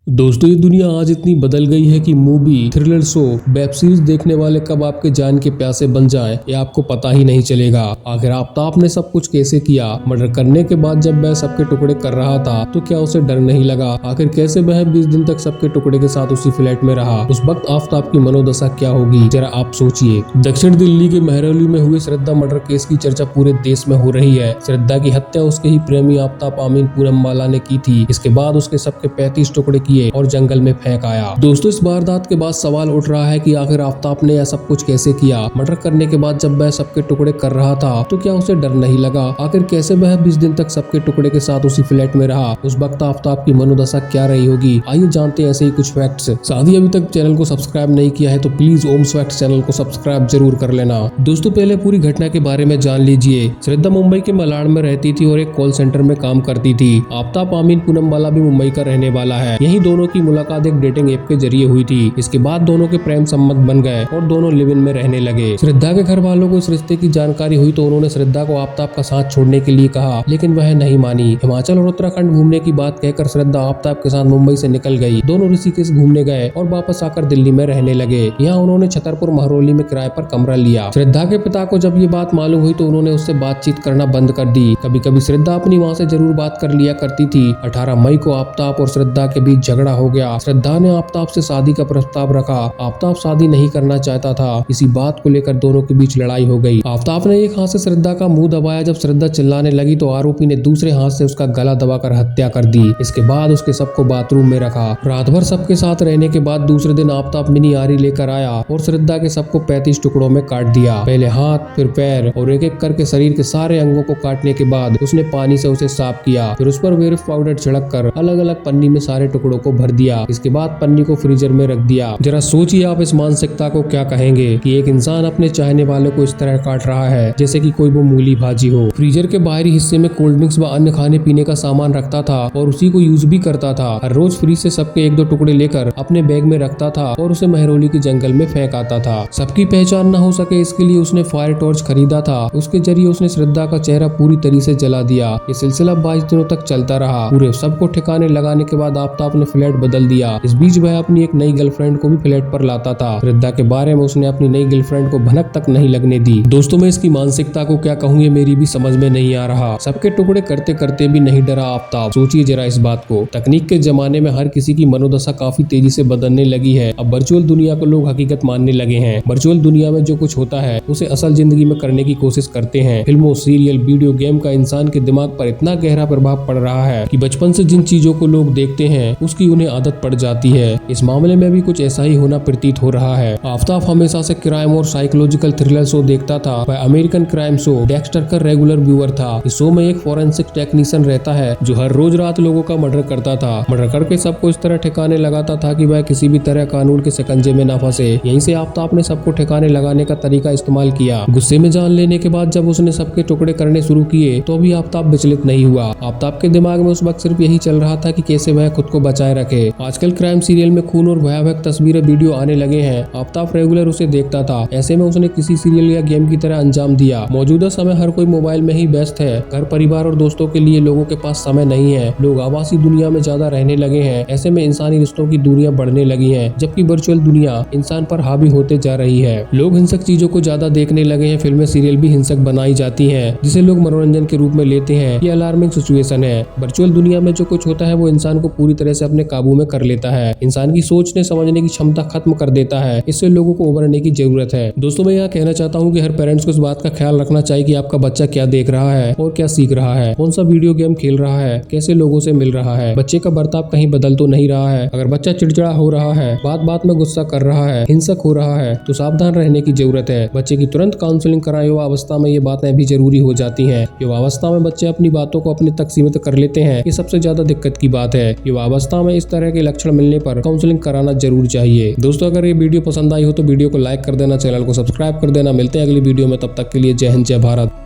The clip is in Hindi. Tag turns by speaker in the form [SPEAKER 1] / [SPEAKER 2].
[SPEAKER 1] दोस्तों ये दुनिया आज इतनी बदल गई है कि movie, thriller show, web series देखने वाले कब आपके जान के प्यासे बन जाएं ये आपको पता ही नहीं चलेगा। आखिर आफ्ताब ने सब कुछ कैसे किया? मर्डर करने के बाद जब वह सबके टुकड़े कर रहा था तो क्या उसे डर नहीं लगा? आखिर कैसे वह 20 दिन तक सबके टुकड़े के साथ उसी फ्लैट में रहा? उस वक्त आफ्ताब की मनोदशा क्या होगी, जरा आप सोचिए। दक्षिण दिल्ली के महरौली में हुए श्रद्धा मर्डर केस की चर्चा पूरे देश में हो रही है। श्रद्धा की हत्या उसके ही प्रेमी आफ्ताब आमीन पूनमवाला ने की थी। इसके बाद उसके सबके 35 टुकड़े किए और जंगल में फेंक आया। दोस्तों इस वारदात के बाद सवाल उठ रहा है कि आखिर आफ्ताब ने यह सब कुछ कैसे किया? मर्डर करने के बाद जब वह सबके टुकड़े कर रहा था तो क्या उसे डर नहीं लगा? आखिर कैसे वह 20 दिन तक सबके टुकड़े के साथ उसी फ्लैट में रहा? उस वक्त आफ्ताब की मनोदशा क्या रही होगी? आइए जानते हैं ऐसे ही कुछ फैक्ट्स। साथ ही अभी तक चैनल को सब्सक्राइब नहीं किया है तो प्लीज ओम्स फैक्ट्स चैनल को सब्सक्राइब जरूर कर लेना। दोस्तों पहले पूरी घटना के बारे में जान लीजिए। श्रद्धा मुंबई के मलाड में रहती थी और एक कॉल सेंटर में काम करती थी। आफ्ताब आमीन पूनमवाला भी मुंबई का रहने वाला है। यही दोनों की मुलाकात एक डेटिंग ऐप के जरिए हुई थी। इसके बाद दोनों के प्रेम संबंध बन गए और दोनों लिव इन में रहने लगे। श्रद्धा के घर वालों को इस रिश्ते की जानकारी हुई तो उन्होंने श्रद्धा को आफ्ताब का साथ छोड़ने के लिए कहा, लेकिन वह नहीं मानी। हिमाचल और उत्तराखंड घूमने की बात कहकर श्रद्धा आफ्ताब के साथ मुंबई से निकल गई। दोनों ऋषिकेश घूमने गए और वापस आकर दिल्ली में रहने लगे। यहाँ उन्होंने छतरपुर महरौली में किराए पर कमरा लिया। श्रद्धा के पिता को जब ये बात मालूम हुई तो उन्होंने उससे बातचीत करना बंद कर दी। कभी कभी श्रद्धा अपनी माँ से जरूर बात कर लिया करती थी। 18 मई को आफ्ताब और श्रद्धा के बीच झगड़ा हो गया। श्रद्धा ने आफ्ताब से शादी का प्रस्ताव रखा। आफ्ताब शादी नहीं करना चाहता था। इसी बात को लेकर दोनों के बीच लड़ाई हो गई। आफ्ताब ने एक हाथ से श्रद्धा का मुंह दबाया। जब श्रद्धा चिल्लाने लगी तो आरोपी ने दूसरे हाथ से उसका गला दबाकर हत्या कर दी। इसके बाद उसके सबको बाथरूम में रखा। रात भर सबके साथ रहने के बाद दूसरे दिन आफ्ताब मिनी आरी लेकर आया और श्रद्धा के सबको 35 टुकड़ों में काट दिया। पहले हाथ, फिर पैर और एक एक करके शरीर के सारे अंगों को काटने के बाद उसने पानी से उसे साफ किया। फिर उस पर वेरिफ पाउडर छिड़क कर अलग अलग पन्नी में सारे टुकड़ों को भर दिया। इसके बाद पन्नी को फ्रीजर में रख दिया। जरा सोचिए आप इस मानसिकता को क्या कहेंगे कि एक इंसान अपने चाहने वालों को इस तरह काट रहा है जैसे कि कोई वो मूली भाजी हो। फ्रीजर के बाहरी हिस्से में कोल्ड ड्रिंक्स व अन्य खाने पीने का सामान रखता था और उसी को यूज भी करता था। हर रोज फ्रीज से सबके 1-2 टुकड़े लेकर अपने बैग में रखता था और उसे महरौली के जंगल में फेंक आता था। सबकी पहचान न हो सके इसके लिए उसने फायर टॉर्च खरीदा था। उसके जरिए उसने श्रद्धा का चेहरा पूरी तरह से जला दिया। ये सिलसिला 22 दिनों तक चलता रहा। पूरे सबको ठिकाने लगाने के बाद आफ्ताब ने फ्लैट बदल दिया। इस बीच वह अपनी एक नई गर्लफ्रेंड को भी फ्लैट पर लाता था। श्रद्धा के बारे में उसने अपनी नई गर्लफ्रेंड को भनक तक नहीं लगने दी। दोस्तों मैं इसकी मानसिकता को क्या कहूँ मेरी भी समझ में नहीं आ रहा। सबके टुकड़े करते करते भी नहीं डरा आफ्ताब। सोचिए जरा इस बात को। तकनीक के जमाने में हर किसी की मनोदशा काफी तेजी से बदलने लगी है। अब वर्चुअल दुनिया को लोग हकीकत मानने लगे हैं। वर्चुअल दुनिया में जो कुछ होता है उसे असल जिंदगी में करने की कोशिश करते हैं। फिल्मों, सीरियल, वीडियो गेम का इंसान के दिमाग पर इतना गहरा प्रभाव पड़ रहा है कि बचपन से जिन चीजों को लोग देखते हैं उसकी उन्हें आदत पड़ जाती है। इस मामले में भी कुछ ऐसा ही होना प्रतीत हो रहा है। आफ्ताब हमेशा से क्राइम और साइकोलॉजिकल थ्रिलर शो देखता था। वह अमेरिकन क्राइम शो डेक्स्टर का रेगुलर व्यूअर था। इस शो में एक फोरेंसिक टेक्नीशियन रहता है जो हर रोज रात लोगों का मर्डर करता था। मर्डर करके सबको इस तरह ठिकाने लगाता था कि वह किसी भी तरह कानून के शिकंजे में न फंसे। यहीं से आफ्ताब ने सबको ठिकाने लगाने का तरीका इस्तेमाल किया। गुस्से में जान लेने के बाद जब उसने सबके टुकड़े करने शुरू किए तो भी आफ्ताब विचलित नहीं हुआ। आफ्ताब के दिमाग में उस वक्त सिर्फ यही चल रहा था कि कैसे वह खुद को बचाए रखे। आजकल क्राइम सीरियल में खून और भयावह तस्वीरें, वीडियो आने लगे हैं। आफ्ताब रेगुलर उसे देखता था। ऐसे में उसने किसी सीरियल या गेम की तरह अंजाम दिया। मौजूदा समय हर कोई मोबाइल में ही व्यस्त है। घर, परिवार और दोस्तों के लिए लोगों के पास समय नहीं है। लोग आभासी दुनिया में ज्यादा रहने लगे हैं। ऐसे में इंसानी रिश्तों की दूरियां बढ़ने लगी हैं, जबकि वर्चुअल दुनिया इंसान पर हावी होते जा रही है। लोग हिंसक चीजों को ज्यादा देखने लगे हैं। फिल्में, सीरियल भी हिंसक बनाई जाती हैं, जिसे लोग मनोरंजन के रूप में लेते हैं। ये अलार्मिंग सिचुएशन है। वर्चुअल दुनिया में जो कुछ होता है वो इंसान को पूरी तरह से अपने काबू में कर लेता है। इंसान की सोचने समझने की क्षमता खत्म कर देता है। इससे लोगों को उभरने की जरूरत है। दोस्तों मैं यहाँ कहना चाहता हूँ कि हर पेरेंट्स को इस बात का ख्याल रखना चाहिए कि आपका बच्चा क्या देख रहा है और क्या सीख रहा है, कौन सा वीडियो गेम खेल रहा है, कैसे लोगों से मिल रहा है, बच्चे का बर्ताव कहीं बदल तो नहीं रहा है। अगर बच्चा चिड़चिड़ा हो रहा है, बात बात में गुस्सा कर रहा है, हिंसक हो रहा है तो सावधान रहने की जरूरत है। बच्चे की तुरंत काउंसलिंग कराएं। युवावस्था में ये बातें भी जरूरी हो जाती हैं। युवावस्था में बच्चे अपनी बातों को अपने तक सीमित कर लेते हैं। ये सबसे ज्यादा दिक्कत की बात है। युवावस्था में इस तरह के लक्षण मिलने पर काउंसलिंग कराना जरूर चाहिए। दोस्तों अगर ये वीडियो पसंद आई हो तो वीडियो को लाइक कर देना, चैनल को सब्सक्राइब कर देना। मिलते हैं अगली वीडियो में, तब तक के लिए जय हिंद, जय भारत।